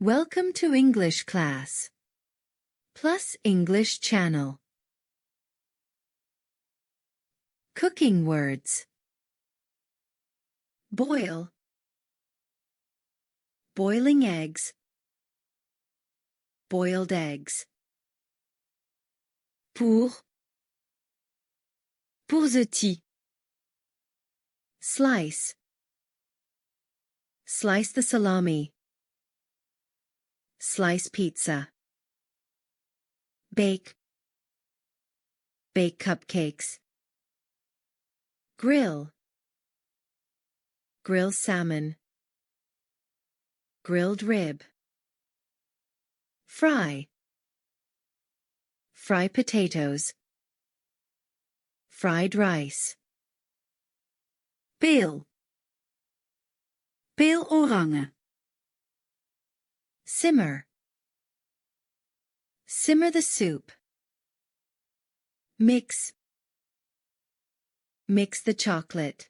Welcome to English class. Plus English channel. Cooking words. Boil. Boiling eggs. Boiled eggs. Pour. Pourzetti. Slice. Slice the salami. Slice pizza. Bake. Bake cupcakes. Grill. Grill salmon. Grilled rib. Fry. Fry potatoes. Fried rice. Peel. Peel oranje. Simmer. Simmer the soup. Mix. Mix the chocolate.